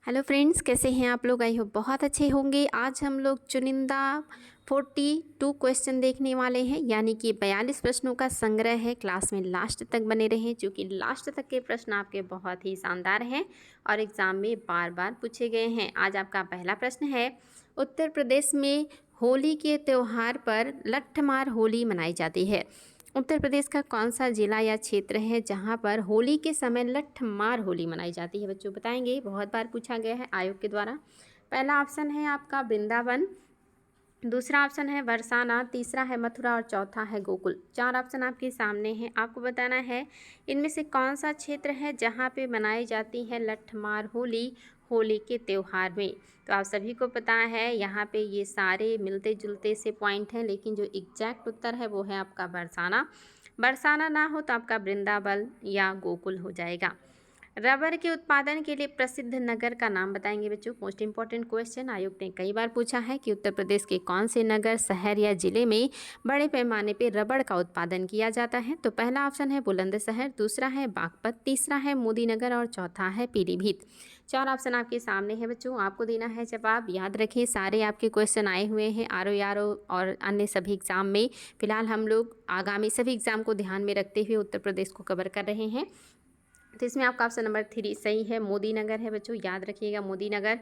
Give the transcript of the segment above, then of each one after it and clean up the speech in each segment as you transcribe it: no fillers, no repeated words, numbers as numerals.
Hello friends, कैसे हैं आप लोग? आई होप बहुत अच्छे होंगे। आज हम लोग चुनिंदा 42 क्वेश्चन देखने वाले हैं, यानी कि 42 प्रश्नों का संग्रह है। क्लास में लास्ट तक बने रहें, क्योंकि लास्ट तक के प्रश्न आपके बहुत ही शानदार हैं और एग्ज़ाम में बार बार पूछे गए हैं। आज आपका पहला प्रश्न है, उत्तर प्रदेश में होली के त्यौहार पर लट्ठमार होली मनाई जाती है। उत्तर प्रदेश का कौन सा जिला या क्षेत्र है जहां पर होली के समय लट्ठमार होली मनाई जाती है? बच्चों बताएंगे, बहुत बार पूछा गया है आयोग के द्वारा। पहला ऑप्शन है आपका वृंदावन, दूसरा ऑप्शन है बरसाना, तीसरा है मथुरा और चौथा है गोकुल। चार ऑप्शन आपके सामने हैं, आपको बताना है इनमें से कौन सा क्षेत्र है जहाँ पे मनाई जाती है लट्ठमार होली होली के त्यौहार में। तो आप सभी को पता है यहाँ पे ये सारे मिलते जुलते से पॉइंट हैं, लेकिन जो एग्जैक्ट उत्तर है वो है आपका बरसाना। बरसाना ना हो तो आपका वृंदावन या गोकुल हो जाएगा। रबर के उत्पादन के लिए प्रसिद्ध नगर का नाम बताएंगे बच्चों। मोस्ट इंपॉर्टेंट क्वेश्चन, आयोग ने कई बार पूछा है कि उत्तर प्रदेश के कौन से नगर, शहर या जिले में बड़े पैमाने पर रबड़ का उत्पादन किया जाता है। तो पहला ऑप्शन है बुलंदशहर, दूसरा है बागपत, तीसरा है मोदीनगर और चौथा है पीलीभीत। चार ऑप्शन आपके सामने है बच्चों, आपको देना है जवाब। याद रखें, सारे आपके क्वेश्चन आए हुए हैं RO और अन्य सभी एग्जाम में। फिलहाल हम लोग आगामी सभी एग्जाम को ध्यान में रखते हुए उत्तर प्रदेश को कवर कर रहे हैं। तो इसमें आपका ऑप्शन नंबर 3 सही है, मोदीनगर है बच्चों, याद रखिएगा मोदीनगर।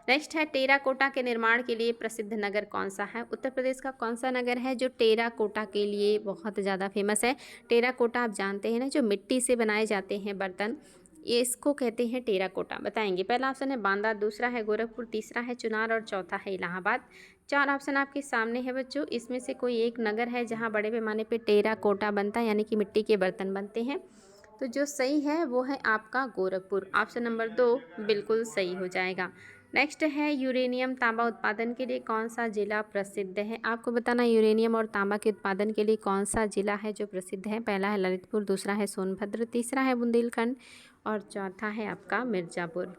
नेक्स्ट है, टेराकोटा के निर्माण के लिए प्रसिद्ध नगर कौन सा है? उत्तर प्रदेश का कौन सा नगर है जो टेराकोटा के लिए बहुत ज़्यादा फेमस है? टेराकोटा आप जानते हैं ना, जो मिट्टी से बनाए जाते हैं बर्तन, ये इसको कहते हैं टेराकोटा। बताएंगे, पहला ऑप्शन है बांदा, दूसरा है गोरखपुर, तीसरा है चुनार और चौथा है इलाहाबाद। चार ऑप्शन आपके सामने है बच्चों, इसमें से कोई एक नगर है जहाँ बड़े पैमाने पर टेराकोटा बनता है, यानी कि मिट्टी के बर्तन बनते हैं। तो जो सही है वो है आपका गोरखपुर। ऑप्शन नंबर 2 बिल्कुल सही हो जाएगा। नेक्स्ट है, यूरेनियम तांबा उत्पादन के लिए कौन सा जिला प्रसिद्ध है? आपको बताना यूरेनियम और तांबा के उत्पादन के लिए कौन सा जिला है जो प्रसिद्ध है। पहला है ललितपुर, दूसरा है सोनभद्र, तीसरा है बुंदेलखंड और चौथा है आपका मिर्ज़ापुर।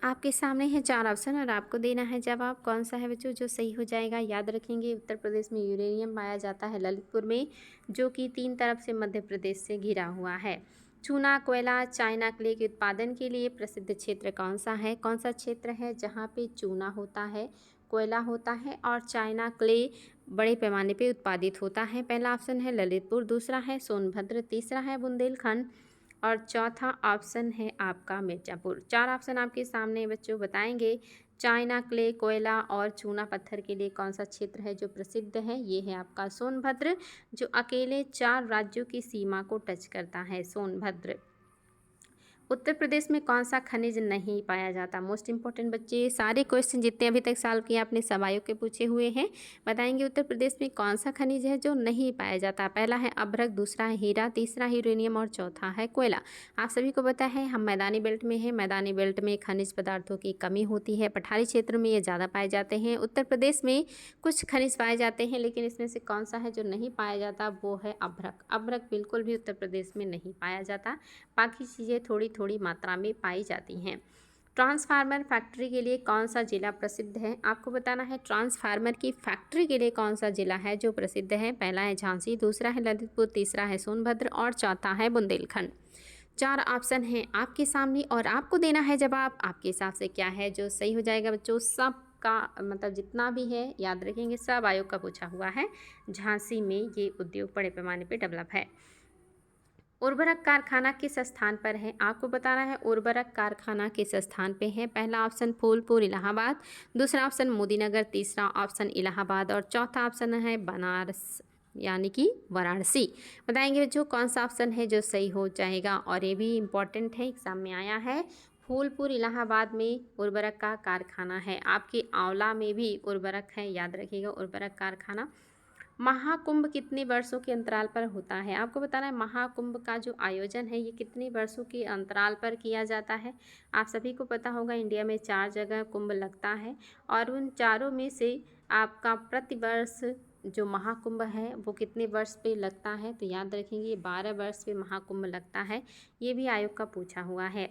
आपके सामने है चार ऑप्शन और आपको देना है जवाब। कौन सा है बच्चों जो सही हो जाएगा? याद रखेंगे, उत्तर प्रदेश में यूरेनियम पाया जाता है ललितपुर में, जो कि 3 तरफ से मध्य प्रदेश से घिरा हुआ है। चूना, कोयला, चाइना क्ले के उत्पादन के लिए प्रसिद्ध क्षेत्र कौन सा है? कौन सा क्षेत्र है जहाँ पे चूना होता है, कोयला होता है और चाइना क्ले बड़े पैमाने पे उत्पादित होता है? पहला ऑप्शन है ललितपुर, दूसरा है सोनभद्र, तीसरा है बुंदेलखंड और चौथा ऑप्शन है आपका मिर्ज़ापुर। चार ऑप्शन आपके सामने बच्चों, बताएंगे चाइना क्ले, कोयला और चूना पत्थर के लिए कौन सा क्षेत्र है जो प्रसिद्ध है? ये है आपका सोनभद्र, जो अकेले 4 राज्यों की सीमा को टच करता है, सोनभद्र। उत्तर प्रदेश में कौन सा खनिज नहीं पाया जाता? मोस्ट इंपॉर्टेंट बच्चे, सारे क्वेश्चन जितने अभी तक सॉल्व किए आपने सब आयोग के पूछे हुए हैं। बताएंगे उत्तर प्रदेश में कौन सा खनिज है जो नहीं पाया जाता। पहला है अभ्रक, दूसरा है हीरा, तीसरा यूरेनियम और चौथा है कोयला। आप सभी को पता है हम मैदानी बेल्ट में हैं, मैदानी बेल्ट में खनिज पदार्थों की कमी होती है, पठारी क्षेत्र में ये ज़्यादा पाए जाते हैं। उत्तर प्रदेश में कुछ खनिज पाए जाते हैं, लेकिन इसमें से कौन सा है जो नहीं पाया जाता? वो है अभ्रक। अभ्रक बिल्कुल भी उत्तर प्रदेश में नहीं पाया जाता, बाकी चीज़ें थोड़ी थोड़ी मात्रा में पाई जाती हैं। ट्रांसफार्मर फैक्ट्री के लिए कौन सा जिला प्रसिद्ध है? आपको बताना है ट्रांसफार्मर की फैक्ट्री के लिए कौन सा जिला है जो प्रसिद्ध है। पहला है झांसी, दूसरा है ललितपुर, तीसरा है सोनभद्र और चौथा है बुंदेलखंड। चार ऑप्शन हैं आपके सामने और आपको देना है जवाब। आपके हिसाब से क्या है जो सही हो जाएगा बच्चों? सब का मतलब जितना भी है याद रखेंगे, सब आयोग का पूछा हुआ है। झांसी में ये उद्योग बड़े पैमाने पर डेवलप है। उर्वरक कारखाना किस स्थान पर है? आपको बताना है उर्वरक कारखाना किस स्थान पे है। पहला ऑप्शन फूलपुर इलाहाबाद, दूसरा ऑप्शन मोदीनगर, तीसरा ऑप्शन इलाहाबाद और चौथा ऑप्शन है बनारस यानी कि वाराणसी। बताएंगे बच्चों कौन सा ऑप्शन है जो सही हो जाएगा। और ये भी इम्पॉर्टेंट है, एग्जाम में आया है। फूलपुर इलाहाबाद में उर्वरक का कारखाना है। आपके आंवला में भी उर्वरक है, याद रखिएगा उर्वरक कारखाना। महाकुंभ कितने वर्षों के अंतराल पर होता है? आपको बताना है महाकुंभ का जो आयोजन है ये कितने वर्षों के अंतराल पर किया जाता है। आप सभी को पता होगा इंडिया में 4 जगह कुंभ लगता है और उन चारों में से आपका प्रतिवर्ष जो महाकुंभ है वो कितने वर्ष पे लगता है? तो याद रखेंगे 12 वर्ष पे महाकुंभ लगता है। ये भी आयोग का पूछा हुआ है।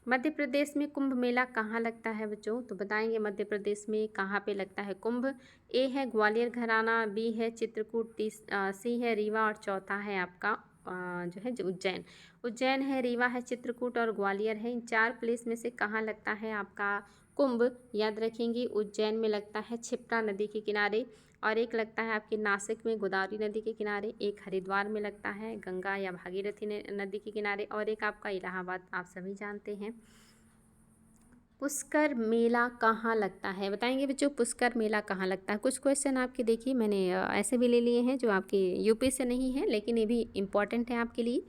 मध्य प्रदेश में कुंभ मेला कहाँ लगता है बच्चों? तो बताएंगे मध्य प्रदेश में कहाँ पे लगता है कुंभ। ए है ग्वालियर घराना, बी है चित्रकूट, सी है रीवा और चौथा है आपका जो है उज्जैन, उज्जैन है, रीवा है, चित्रकूट और ग्वालियर है। इन 4 प्लेस में से कहाँ लगता है आपका कुंभ? याद रखेंगे उज्जैन में लगता है क्षिप्रा नदी के किनारे, और एक लगता है आपके नासिक में गोदावरी नदी के किनारे, एक हरिद्वार में लगता है गंगा या भागीरथी नदी के किनारे, और एक आपका इलाहाबाद, आप सभी जानते हैं। पुष्कर मेला कहाँ लगता है? बताएंगे बच्चों पुष्कर मेला कहाँ लगता है। कुछ क्वेश्चन आपके देखिए मैंने ऐसे भी ले लिए हैं जो आपके यूपी से नहीं है, लेकिन ये भी इम्पॉर्टेंट है आपके लिए।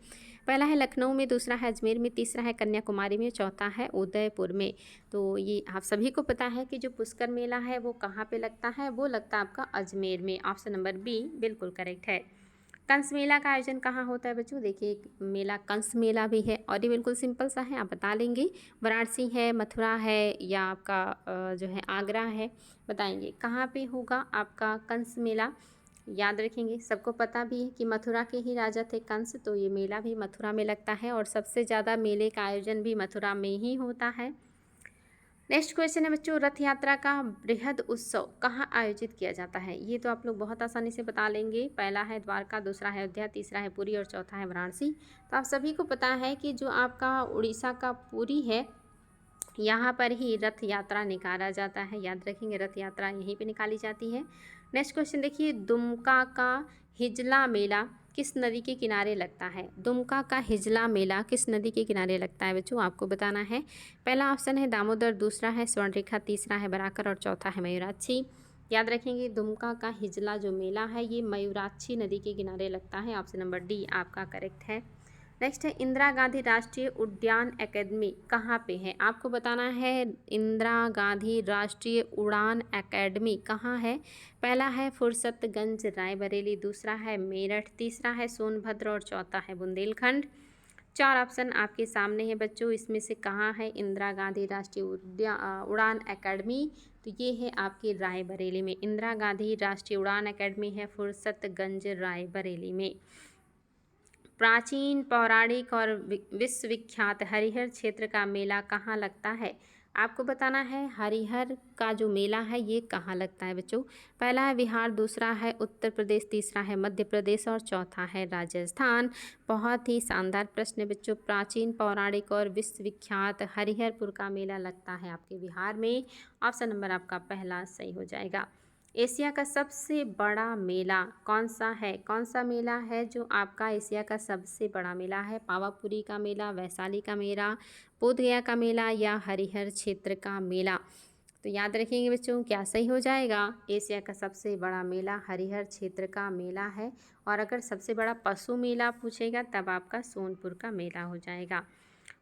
पहला है लखनऊ में, दूसरा है अजमेर में, तीसरा है कन्याकुमारी में, चौथा है उदयपुर में। तो ये आप सभी को पता है कि जो पुष्कर मेला है वो कहाँ पे लगता है, वो लगता है आपका अजमेर में। ऑप्शन नंबर बी बिल्कुल करेक्ट है। कंस मेला का आयोजन कहाँ होता है बच्चों? देखिए एक मेला कंस मेला भी है, और ये बिल्कुल सिंपल सा है, आप बता लेंगे। वाराणसी है, मथुरा है, या आपका जो है आगरा है, बताएंगे कहाँ पे होगा आपका कंस मेला। याद रखेंगे, सबको पता भी है कि मथुरा के ही राजा थे कंस, तो ये मेला भी मथुरा में लगता है, और सबसे ज़्यादा मेले का आयोजन भी मथुरा में ही होता है। नेक्स्ट क्वेश्चन है बच्चों, रथ यात्रा का बृहद उत्सव कहाँ आयोजित किया जाता है? ये तो आप लोग बहुत आसानी से बता लेंगे। पहला है द्वारका, दूसरा है अयोध्या, तीसरा है पुरी और चौथा है वाराणसी। तो आप सभी को पता है कि जो आपका उड़ीसा का पुरी है, यहाँ पर ही रथ यात्रा निकाला जाता है। याद रखेंगे रथ यात्रा यहीं पे निकाली जाती है। नेक्स्ट क्वेश्चन देखिए, दुमका का हिजला मेला किस नदी के किनारे लगता है? दुमका का हिजला मेला किस नदी के किनारे लगता है बच्चों? आपको बताना है। पहला ऑप्शन है दामोदर, दूसरा है स्वर्णरेखा, तीसरा है बराकर और चौथा है मयूराक्षी। याद रखेंगे दुमका का हिजला जो मेला है ये मयूराक्षी नदी के किनारे लगता है। ऑप्शन नंबर डी आपका करेक्ट है। नेक्स्ट है इंदिरा गांधी राष्ट्रीय उद्यान अकेडमी कहाँ पे है? आपको बताना है इंदिरा गांधी राष्ट्रीय उड़ान अकेडमी कहाँ है। पहला है फुर्सतगंज रायबरेली, दूसरा है मेरठ, तीसरा है सोनभद्र और चौथा है बुंदेलखंड। 4 ऑप्शन आपके सामने है बच्चों, इसमें से कहाँ है इंदिरा गांधी राष्ट्रीय उड़ान अकेडमी? तो ये है आपके रायबरेली में। इंदिरा गांधी राष्ट्रीय उड़ान अकेडमी है फुर्सतगंज रायबरेली में। प्राचीन पौराणिक और विश्वविख्यात हरिहर क्षेत्र का मेला कहाँ लगता है? आपको बताना है हरिहर का जो मेला है ये कहाँ लगता है बच्चों। पहला है बिहार, दूसरा है उत्तर प्रदेश, तीसरा है मध्य प्रदेश और चौथा है राजस्थान। बहुत ही शानदार प्रश्न है बच्चों। प्राचीन पौराणिक और विश्वविख्यात हरिहरपुर का मेला लगता है आपके बिहार में। ऑप्शन नंबर आपका पहला सही हो जाएगा। एशिया का सबसे बड़ा मेला कौन सा है? कौन सा मेला है जो आपका एशिया का सबसे बड़ा मेला है? पावापुरी का मेला, वैशाली का मेला, बोधगया का मेला या हरिहर क्षेत्र का मेला? तो याद रखेंगे बच्चों क्या सही हो जाएगा। एशिया का सबसे बड़ा मेला हरिहर क्षेत्र का मेला है। और अगर सबसे बड़ा पशु मेला पूछेगा तब आपका सोनपुर का मेला हो जाएगा।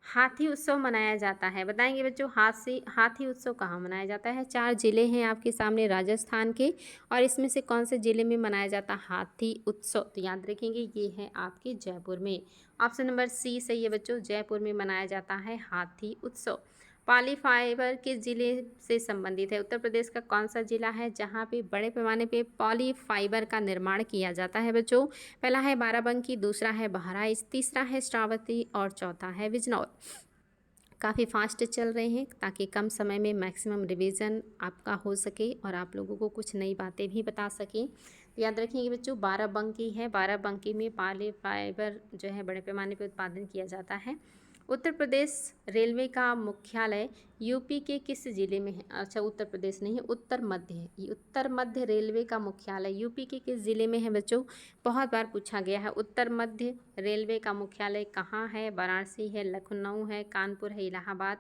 हाथी उत्सव मनाया जाता है, बताएंगे बच्चों हाथी उत्सव कहाँ मनाया जाता है? 4 जिले हैं आपके सामने राजस्थान के, और इसमें से कौन से जिले में मनाया जाता है हाथी उत्सव? तो याद रखेंगे ये है आपके जयपुर में। ऑप्शन नंबर सी सही है बच्चों, जयपुर में मनाया जाता है हाथी उत्सव। पॉली फाइबर किस जिले से संबंधित है? उत्तर प्रदेश का कौन सा जिला है जहाँ पे बड़े पैमाने पे पॉली फाइबर का निर्माण किया जाता है बच्चों? पहला है बाराबंकी, दूसरा है बहराइच, तीसरा है श्रावस्ती और चौथा है बिजनौर। काफ़ी फास्ट चल रहे हैं ताकि कम समय में मैक्सिमम रिवीजन आपका हो सके और आप लोगों को कुछ नई बातें भी बता सकें। तो याद रखिए बच्चों बाराबंकी है, बाराबंकी में पॉली फाइबर जो है बड़े पैमाने पर उत्पादन किया जाता है। उत्तर प्रदेश रेलवे का मुख्यालय यूपी के किस जिले में है? अच्छा उत्तर प्रदेश नहीं है, उत्तर मध्य है। ये उत्तर मध्य रेलवे का मुख्यालय यूपी के किस जिले में है बच्चों? बहुत बार पूछा गया है। उत्तर मध्य रेलवे का मुख्यालय कहाँ है? वाराणसी है, लखनऊ है, कानपुर है, इलाहाबाद।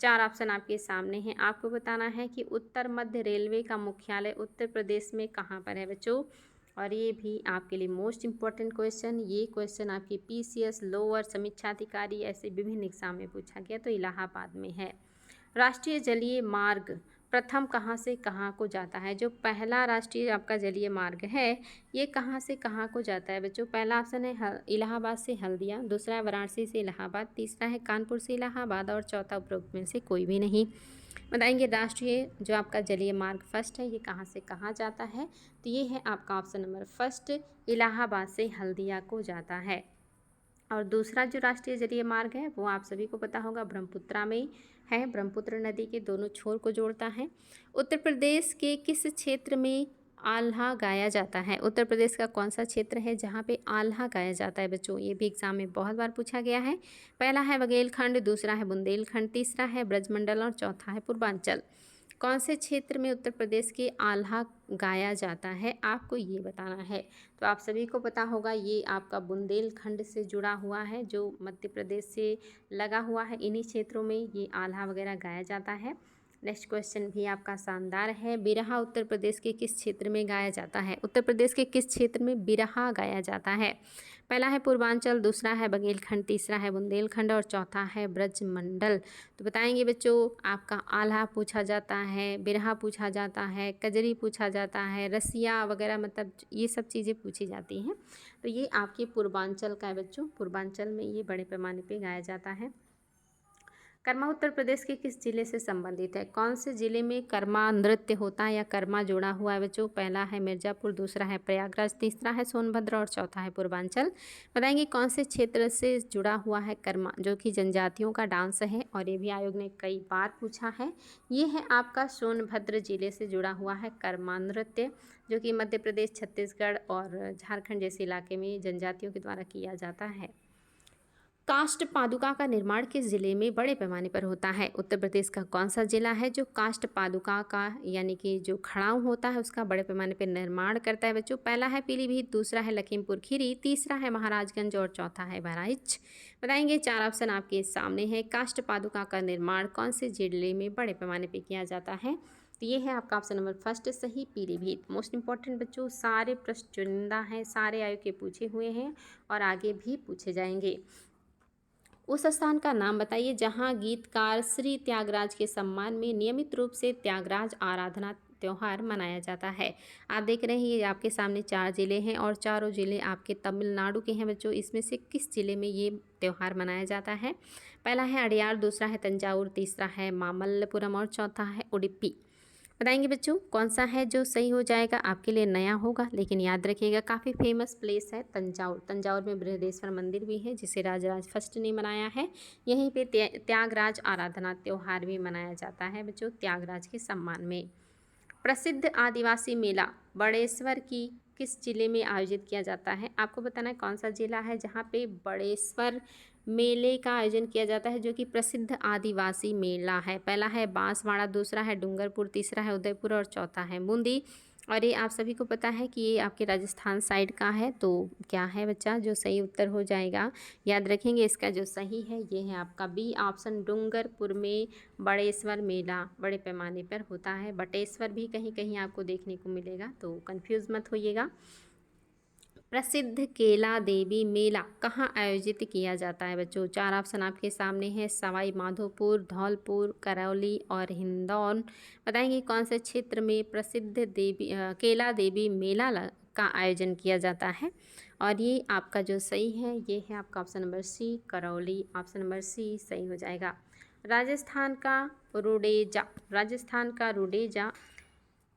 4 ऑप्शन आपके सामने हैं, आपको बताना है कि उत्तर मध्य रेलवे का मुख्यालय उत्तर प्रदेश में कहाँ पर है बच्चों। और ये भी आपके लिए मोस्ट इम्पॉर्टेंट क्वेश्चन, ये क्वेश्चन आपके पीसीएस, लोअर, समीक्षा अधिकारी ऐसे विभिन्न एग्जाम में पूछा गया, तो इलाहाबाद में है। राष्ट्रीय जलीय मार्ग प्रथम कहाँ से कहाँ को जाता है? जो पहला राष्ट्रीय आपका जलीय मार्ग है ये कहाँ से कहाँ को जाता है बच्चों? पहला ऑप्शन है इलाहाबाद से हल्दिया, दूसरा है वाराणसी से इलाहाबाद, तीसरा है कानपुर से इलाहाबाद और चौथा उपरोक्त में से कोई भी नहीं। बताएंगे राष्ट्रीय जो आपका जलीय मार्ग फर्स्ट है ये कहाँ से कहाँ जाता है? तो ये है आपका ऑप्शन नंबर फर्स्ट, इलाहाबाद से हल्दिया को जाता है। और दूसरा जो राष्ट्रीय जलीय मार्ग है वो आप सभी को पता होगा ब्रह्मपुत्रा में है, ब्रह्मपुत्र नदी के दोनों छोर को जोड़ता है। उत्तर प्रदेश के किस क्षेत्र में आल्हा गाया जाता है? उत्तर प्रदेश का कौन सा क्षेत्र है जहाँ पे आल्हा गाया जाता है बच्चों? ये भी एग्जाम में बहुत बार पूछा गया है। पहला है बघेलखंड, दूसरा है बुंदेलखंड, तीसरा है ब्रजमंडल और चौथा है पूर्वांचल। कौन से क्षेत्र में उत्तर प्रदेश के आल्हा गाया जाता है, आपको ये बताना है। तो आप सभी को पता होगा ये आपका बुंदेलखंड से जुड़ा हुआ है, जो मध्य प्रदेश से लगा हुआ है। इन्हीं क्षेत्रों में ये आल्हा वगैरह गाया जाता है। नेक्स्ट क्वेश्चन भी आपका शानदार है। बिरहा उत्तर प्रदेश के किस क्षेत्र में गाया जाता है? उत्तर प्रदेश के किस क्षेत्र में बिरहा गाया जाता है? पहला है पूर्वांचल, दूसरा है बघेलखंड, तीसरा है बुंदेलखंड और चौथा है ब्रजमंडल। तो बताएंगे बच्चों, आपका आल्हा पूछा जाता है, बिरहा पूछा जाता है, कजरी पूछा जाता है, रसिया वगैरह, मतलब ये सब चीज़ें पूछी जाती हैं। तो ये आपके पूर्वांचल का है बच्चों, पूर्वांचल में ये बड़े पैमाने पर गाया जाता है। कर्मा उत्तर प्रदेश के किस जिले से संबंधित है? कौन से जिले में कर्मा नृत्य होता है या कर्मा जुड़ा हुआ है बच्चों? पहला है मिर्ज़ापुर, दूसरा है प्रयागराज, तीसरा है सोनभद्र और चौथा है पूर्वांचल। बताएंगे कौन से क्षेत्र से जुड़ा हुआ है कर्मा, जो कि जनजातियों का डांस है और ये भी आयोग ने कई बार पूछा है। ये है आपका सोनभद्र जिले से जुड़ा हुआ है कर्मा नृत्य, जो कि मध्य प्रदेश, छत्तीसगढ़ और झारखंड जैसे इलाके में जनजातियों के द्वारा किया जाता है। काष्ठ पादुका का निर्माण किस जिले में बड़े पैमाने पर होता है? उत्तर प्रदेश का कौन सा जिला है जो काष्ठ पादुका का यानी कि जो खड़ाऊं होता है उसका बड़े पैमाने पर निर्माण करता है बच्चों? पहला है पीलीभीत, दूसरा है लखीमपुर खीरी, तीसरा है महाराजगंज और चौथा है बहराइच। बताएंगे, चार ऑप्शन आपके सामने है। काष्ठ पादुका का निर्माण कौन से जिले में बड़े पैमाने पर किया जाता है? तो ये है आपका ऑप्शन नंबर फर्स्ट सही, पीलीभीत। मोस्ट इंपॉर्टेंट बच्चों, सारे प्रश्न चुनिंदा हैं, सारे आयु के पूछे हुए हैं और आगे भी पूछे जाएंगे। उस स्थान का नाम बताइए जहां गीतकार श्री त्यागराज के सम्मान में नियमित रूप से त्यागराज आराधना त्यौहार मनाया जाता है। आप देख रहे हैं ये आपके सामने 4 जिले हैं और चारों जिले आपके तमिलनाडु के हैं बच्चों। इसमें से किस जिले में ये त्यौहार मनाया जाता है? पहला है अड़ियार, दूसरा है तंजावुर, तीसरा है मामल्लपुरम और चौथा है उडुपी। बताएंगे बच्चों कौन सा है जो सही हो जाएगा, आपके लिए नया होगा लेकिन याद रखिएगा काफ़ी फेमस प्लेस है तंजावुर। तंजावुर में बृहदेश्वर मंदिर भी है जिसे राजराज फर्स्ट ने बनाया है। यहीं पे त्यागराज आराधना त्यौहार भी मनाया जाता है बच्चों, त्यागराज के सम्मान में। प्रसिद्ध आदिवासी मेला बड़ेश्वर की किस जिले में आयोजित किया जाता है? आपको बताना है कौन सा जिला है जहाँ पे बड़ेश्वर मेले का आयोजन किया जाता है, जो कि प्रसिद्ध आदिवासी मेला है। पहला है बांसवाड़ा, दूसरा है डूंगरपुर, तीसरा है उदयपुर और चौथा है बूंदी। और ये आप सभी को पता है कि ये आपके राजस्थान साइड का है। तो क्या है बच्चा जो सही उत्तर हो जाएगा, याद रखेंगे इसका जो सही है ये है आपका बी ऑप्शन, डूंगरपुर में बड़ेश्वर मेला बड़े पैमाने पर होता है। बटेश्वर भी कहीं कहीं आपको देखने को मिलेगा, तो कंफ्यूज मत होइएगा। प्रसिद्ध केला देवी मेला कहाँ आयोजित किया जाता है बच्चों? 4 ऑप्शन आपके सामने हैं, सवाई माधोपुर, धौलपुर, करौली और हिंदौन। बताएंगे कौन से क्षेत्र में प्रसिद्ध केला देवी मेला का आयोजन किया जाता है? और ये आपका जो सही है ये है आपका option number C, Karauli. Option number C सही हो जाएगा। राजस्थान का रुडेजा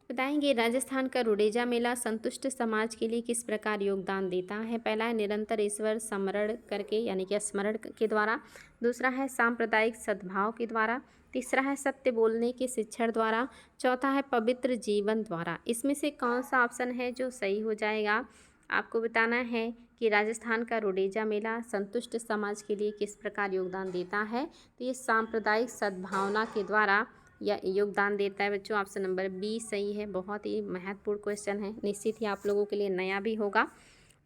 बताएंगे, राजस्थान का रुडेजा मेला संतुष्ट समाज के लिए किस प्रकार योगदान देता है? पहला है निरंतर ईश्वर स्मरण करके यानी कि स्मरण के द्वारा, दूसरा है सांप्रदायिक सद्भाव के द्वारा, तीसरा है सत्य बोलने के शिक्षण द्वारा, चौथा है पवित्र जीवन द्वारा। इसमें से कौन सा ऑप्शन है जो सही हो जाएगा, आपको बताना है कि राजस्थान का रुडेजा मेला संतुष्ट समाज के लिए किस प्रकार योगदान देता है। तो ये सांप्रदायिक सद्भावना के द्वारा या योगदान देता है बच्चों। ऑप्शन नंबर बी सही है। बहुत ही महत्वपूर्ण क्वेश्चन है, निश्चित ही आप लोगों के लिए नया भी होगा।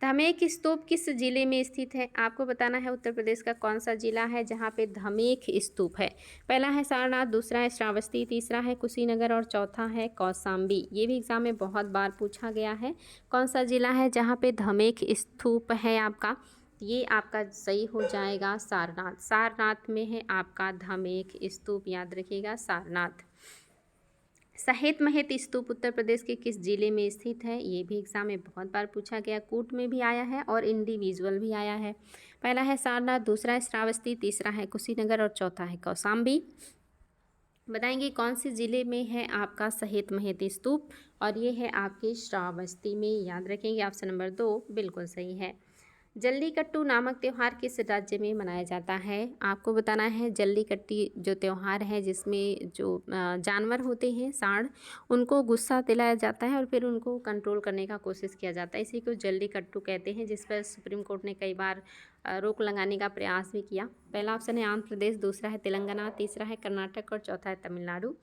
धमेक स्तूप किस जिले में स्थित है? आपको बताना है उत्तर प्रदेश का कौन सा जिला है जहाँ पे धमेक स्तूप है। पहला है सारनाथ, दूसरा है श्रावस्ती, तीसरा है कुशीनगर और चौथा है कौशाम्बी। ये भी एग्जाम में बहुत बार पूछा गया है। कौन सा जिला है जहाँ पे धमेक स्तूप है आपका? ये आपका सही हो जाएगा सारनाथ। सारनाथ में है आपका धमेक स्तूप, याद रखिएगा सारनाथ। सहेत महेत स्तूप उत्तर प्रदेश के किस जिले में स्थित है? ये भी एग्जाम में बहुत बार पूछा गया, कूट में भी आया है और इंडिविजुअल भी आया है। पहला है सारनाथ, दूसरा है श्रावस्ती, तीसरा है कुशीनगर और चौथा है कौशाम्बी। बताएंगे कौन से ज़िले में है आपका सहेत महेत स्तूप? और ये है आपके श्रावस्ती में, याद रखेंगे ऑप्शन नंबर 2 बिल्कुल सही है। जल्लीकट्टू नामक त्यौहार किस राज्य में मनाया जाता है? आपको बताना है जल्लीकट्टी जो त्यौहार है जिसमें जो जानवर होते हैं सांड, उनको गुस्सा दिलाया जाता है और फिर उनको कंट्रोल करने का कोशिश किया जाता है। इसी को जल्लीकट्टू कहते हैं, जिस पर सुप्रीम कोर्ट ने कई बार रोक लगाने का प्रयास भी किया। पहला ऑप्शन है आंध्र प्रदेश, दूसरा है तेलंगाना, तीसरा है कर्नाटक और चौथा है तमिलनाडु।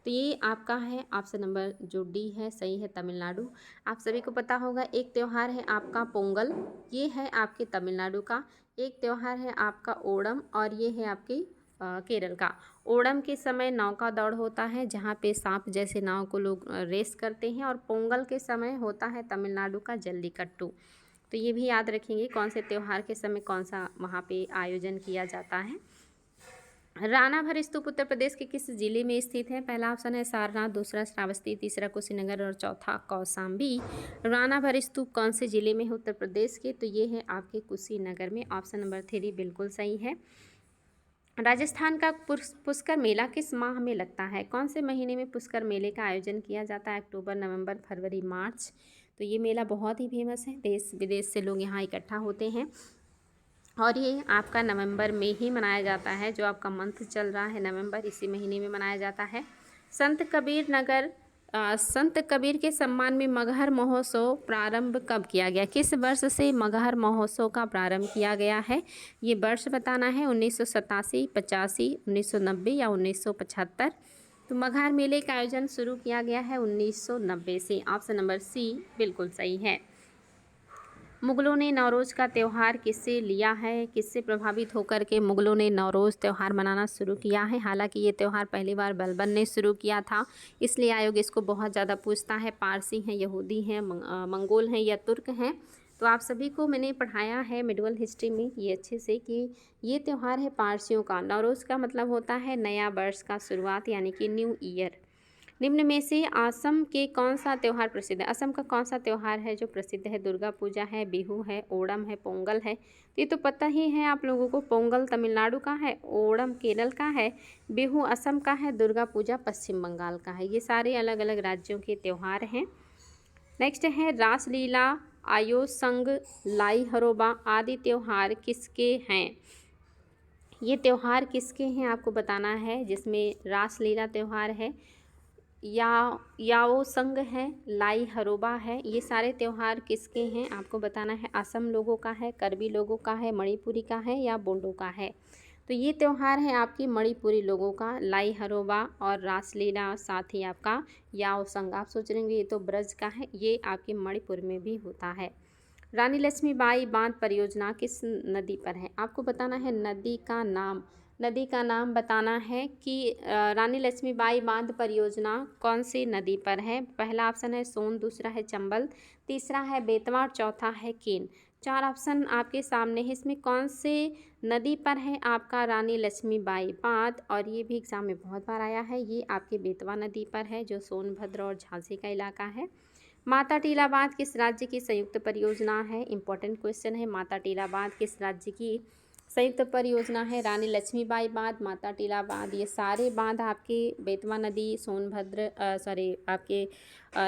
तो ये आपका है ऑप्शन नंबर जो डी है, सही है तमिलनाडु। आप सभी को पता होगा एक त्यौहार है आपका पोंगल, ये है आपके तमिलनाडु का। एक त्यौहार है आपका ओणम और ये है आपके केरल का। ओणम के समय नाव का दौड़ होता है जहाँ पे सांप जैसे नाव को लोग रेस करते हैं, और पोंगल के समय होता है तमिलनाडु का जल्लीकट्टू। तो ये भी याद रखेंगे कौन से त्यौहार के समय कौन सा वहाँ पे आयोजन किया जाता है। रानाभर स्तूप उत्तर प्रदेश के किस जिले में स्थित है? पहला ऑप्शन है सारनाथ, दूसरा श्रावस्ती, तीसरा कुशीनगर और चौथा कौशाम्बी। रानाभर स्तूप कौन से जिले में है उत्तर प्रदेश के? तो ये है आपके कुशीनगर में। ऑप्शन नंबर 3 बिल्कुल सही है। राजस्थान का पुष्कर मेला किस माह में लगता है? कौन से महीने में पुष्कर मेले का आयोजन किया जाता है? अक्टूबर, नवंबर, फरवरी, मार्च। तो ये मेला बहुत ही फेमस है, देश विदेश से लोग यहाँ इकट्ठा होते हैं और ये आपका नवंबर में ही मनाया जाता है। जो आपका मंथ चल रहा है नवंबर, इसी महीने में मनाया जाता है। संत कबीर के सम्मान में मगहर महोत्सव प्रारंभ कब किया गया? किस वर्ष से मगहर महोत्सव का प्रारंभ किया गया है? ये वर्ष बताना है 1987, 85, 1990 या 1975। तो मगहर मेले का आयोजन शुरू किया गया है 1990 से। ऑप्शन नंबर सी बिल्कुल सही है। मुगलों ने नवरोज़ का त्यौहार किससे लिया है? किससे प्रभावित होकर के मुगलों ने नवरोज़ त्यौहार मनाना शुरू किया है? हालांकि ये त्यौहार पहली बार बलबन ने शुरू किया था, इसलिए आयोग इसको बहुत ज़्यादा पूछता है। पारसी हैं, यहूदी हैं, मंगोल हैं या तुर्क हैं? तो आप सभी को मैंने पढ़ाया है मिडिवल हिस्ट्री में ये अच्छे से कि ये त्यौहार है पारसियों का। नवरोज़ का मतलब होता है नया वर्ष का शुरुआत, यानी कि न्यू ईयर। निम्न में से असम के कौन सा त्यौहार प्रसिद्ध है? असम का कौन सा त्यौहार है जो प्रसिद्ध है? दुर्गा पूजा है, बिहू है, ओणम है, पोंगल है। तो ये तो पता ही है आप लोगों को। पोंगल तमिलनाडु का है, ओणम केरल का है, बिहू असम का है, दुर्गा पूजा पश्चिम बंगाल का है। ये सारे अलग अलग राज्यों के त्यौहार हैं। नेक्स्ट है रासलीला, आयोसंग, लाई हरोबा आदि त्यौहार किसके हैं? ये त्यौहार किसके हैं आपको बताना है। जिसमें रासलीला त्यौहार है, याओ संग है, लाई हरोबा है। ये सारे त्यौहार किसके हैं आपको बताना है। असम लोगों का है, कर्बी लोगों का है, मणिपुरी का है या बोडो का है? तो ये त्यौहार है आपकी मणिपुरी लोगों का, लाई हरोबा और रासलीला, साथ ही आपका याओ संग। आप सोच रहे होंगे ये तो ब्रज का है, ये आपके मणिपुर में भी होता है। रानी लक्ष्मीबाई बांध परियोजना किस नदी पर है? आपको बताना है नदी का नाम। नदी का नाम बताना है कि रानी लक्ष्मीबाई बांध परियोजना कौन सी नदी पर है। पहला ऑप्शन है सोन, दूसरा है चंबल, तीसरा है बेतवा और चौथा है केन। 4 ऑप्शन आपके सामने है, इसमें कौन से नदी पर है आपका रानी लक्ष्मीबाई बांध? और ये भी एग्जाम में बहुत बार आया है, ये आपके बेतवा नदी पर है जो सोनभद्र और झांसी का इलाका है। माता टीला बांध किस राज्य की संयुक्त परियोजना है? इंपॉर्टेंट क्वेश्चन है। माता टीला बांध किस राज्य की संयुक्त परियोजना है? रानी लक्ष्मीबाई बांध, माता टीला बांध, ये सारे बांध आपके बेतवा नदी, सोनभद्र आपके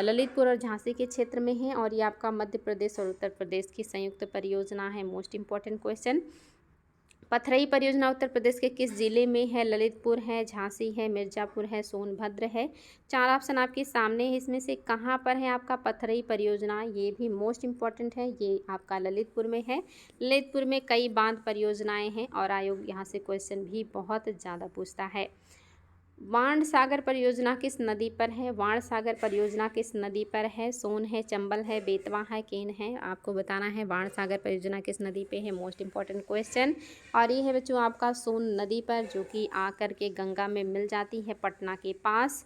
ललितपुर और झांसी के क्षेत्र में हैं, और ये आपका मध्य प्रदेश और उत्तर प्रदेश की संयुक्त परियोजना है। Most important question. पथरई परियोजना उत्तर प्रदेश के किस जिले में है? ललितपुर है, झांसी है, मिर्ज़ापुर है, सोनभद्र है। 4 ऑप्शन आपके सामने है, इसमें से कहाँ पर है आपका पथरई परियोजना? ये भी मोस्ट इम्पॉर्टेंट है, ये आपका ललितपुर में है। ललितपुर में कई बांध परियोजनाएं हैं और आयोग यहाँ से क्वेश्चन भी बहुत ज़्यादा पूछता है। वाण सागर परियोजना किस नदी पर है? वाण सागर परियोजना किस नदी पर है? सोन है, चंबल है, बेतवा है, केन है। आपको बताना है वाण सागर परियोजना किस नदी पे है। Most important question. और ये है बच्चों आपका सोन नदी पर, जो कि आकर के गंगा में मिल जाती है पटना के पास।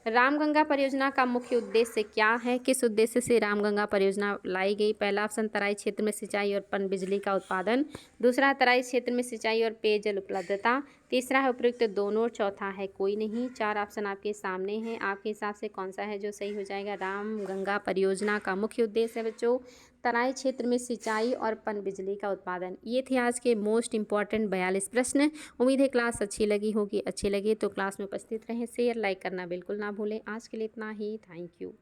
रामगंगा परियोजना का मुख्य उद्देश्य क्या है? किस उद्देश्य से रामगंगा परियोजना लाई गई? पहला ऑप्शन तराई क्षेत्र में सिंचाई और पनबिजली का उत्पादन, दूसरा तराई क्षेत्र में सिंचाई और पेयजल उपलब्धता, तीसरा है उपयुक्त दोनों, चौथा है कोई नहीं। 4 ऑप्शन आपके सामने हैं, आपके हिसाब से कौन सा है जो सही हो जाएगा? रामगंगा परियोजना का मुख्य उद्देश्य है बच्चों तराई क्षेत्र में सिंचाई और पनबिजली का उत्पादन। ये थे आज के मोस्ट इंपॉर्टेंट 42 प्रश्न। उम्मीद है क्लास अच्छी लगी होगी। अच्छी लगी तो क्लास में उपस्थित रहें, शेयर लाइक करना बिल्कुल ना भूलें। आज के लिए इतना ही, थैंक यू।